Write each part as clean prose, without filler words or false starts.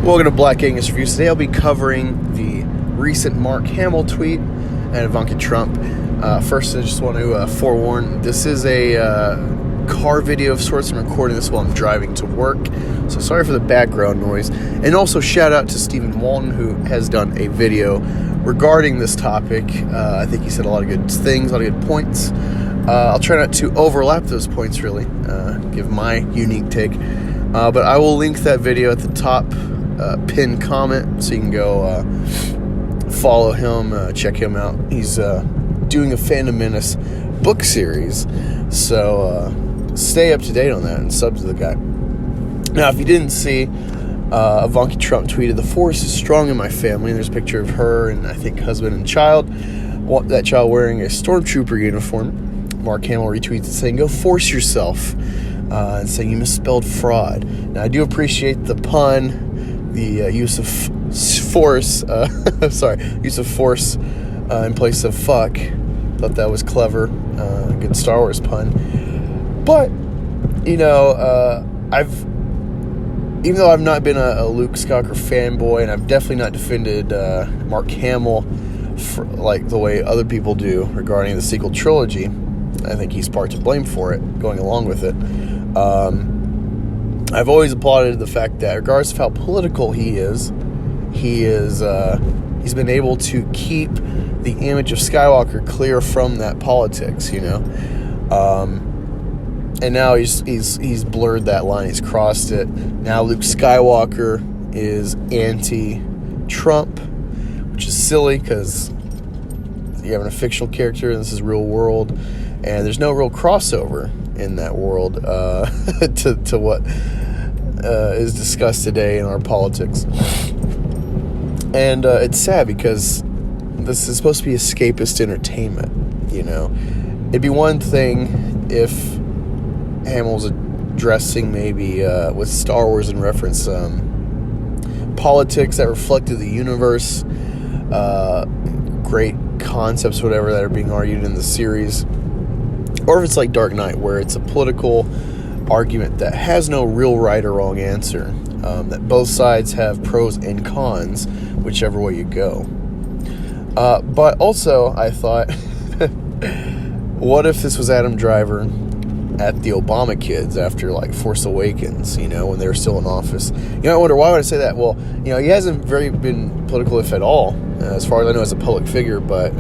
Welcome to Black Angus Reviews. Today I'll be covering the recent Mark Hamill tweet and Ivanka Trump. First, I just want to forewarn, this is a car video of sorts. I'm recording this while I'm driving to work, so sorry for the background noise. And also shout out to Stephen Walton, who has done a video regarding this topic. I think he said a lot of good things, a lot of good points. I'll try not to overlap those points, really, give my unique take. But I will link that video at the top pinned comment, so you can go follow him, check him out. He's doing a Phantom Menace book series, so stay up to date on that and sub to the guy. Now, if you didn't see, Ivanka Trump tweeted, "The force is strong in my family," and there's a picture of her and I think husband and child, that child wearing a stormtrooper uniform. Mark Hamill retweets it saying, "Go force yourself," and saying you misspelled fraud. Now, I do appreciate the pun, the use of force, use of force in place of fuck. Thought that was clever, good Star Wars pun. But, you know, even though I've not been a Luke Skywalker fanboy, and I've definitely not defended Mark Hamill for, like the way other people do regarding the sequel trilogy, I think he's part to blame for it, going along with it. I've always applauded the fact that, regardless of how political he's been able to keep the image of Skywalker clear from that politics, you know. And now he's blurred that line. He's crossed it. Now Luke Skywalker is anti-Trump, which is silly because you have a fictional character and this is real world, and there's no real crossover in that world to what is discussed today in our politics. And it's sad because this is supposed to be escapist entertainment, you know. It'd be one thing if Hamill's addressing maybe with Star Wars in reference politics that reflected the universe, great concepts, whatever, that are being argued in the series. Or if it's like Dark Knight, where it's a political argument that has no real right or wrong answer, that both sides have pros and cons, whichever way you go. But also, I thought, what if this was Adam Driver at the Obama kids after, like, Force Awakens, you know, when they were still in office? You know, I wonder, why would I say that? Well, you know, he hasn't very been political, if at all, as far as I know, as a public figure, but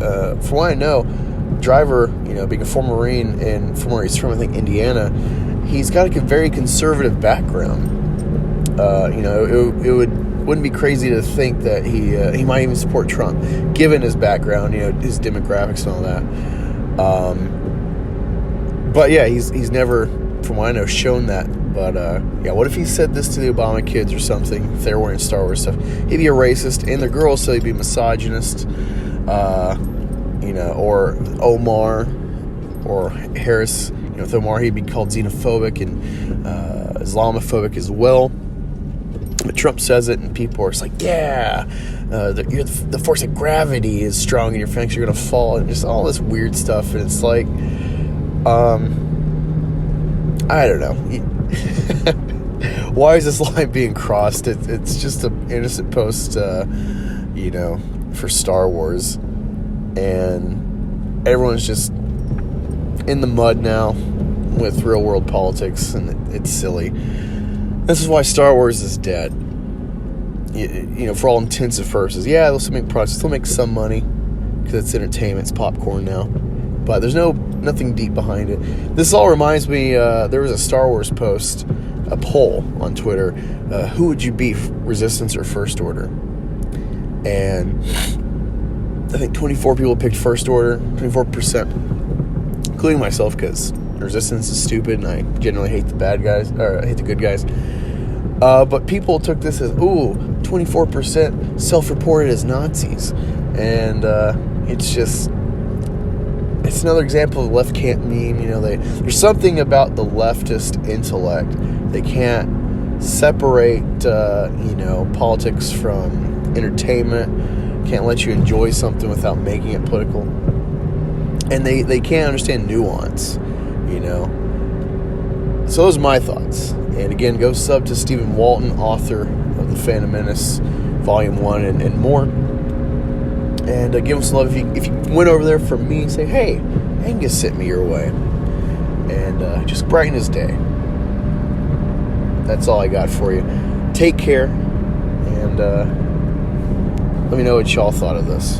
from what I know, Driver, you know, being a former Marine and from where he's from, I think Indiana, he's got a very conservative background. You know, it wouldn't be crazy to think that he might even support Trump, given his background, you know, his demographics and all that. But yeah, he's never, from what I know, shown that. But yeah, what if he said this to the Obama kids or something? If they're wearing Star Wars stuff, he'd be a racist, and the girls, so he'd be misogynist. You know, or Omar, or Harris. You know, with Omar, he'd be called xenophobic and Islamophobic as well. But Trump says it, and people are just like, yeah, the force of gravity is strong in your flanks, you're going to fall, and just all this weird stuff. And it's like, I don't know. Why is this line being crossed? It's just an innocent post, you know, for Star Wars. And everyone's just in the mud now with real world politics, and it's silly. This is why Star Wars is dead. You know, for all intents and purposes. Yeah, they'll still make products, they'll make some money because it's entertainment, it's popcorn now. But there's nothing deep behind it. This all reminds me, there was a Star Wars post, a poll on Twitter. Who would you be, Resistance or First Order? And I think 24 people picked First Order, 24%, including myself, because Resistance is stupid and I generally hate the bad guys, or I hate the good guys. But people took this as, 24% self-reported as Nazis. And it's another example of the left can't meme. You know, there's something about the leftist intellect. They can't separate, you know, politics from entertainment. Can't let you enjoy something without making it political. And they can't understand nuance, you know. So those are my thoughts. And again, go sub to Stephen Walton, author of The Phantom Menace, Volume 1 and more. And give him some love. If you went over there for me, say, hey, Angus sent me your way. And just brighten his day. That's all I got for you. Take care. And let me know what y'all thought of this.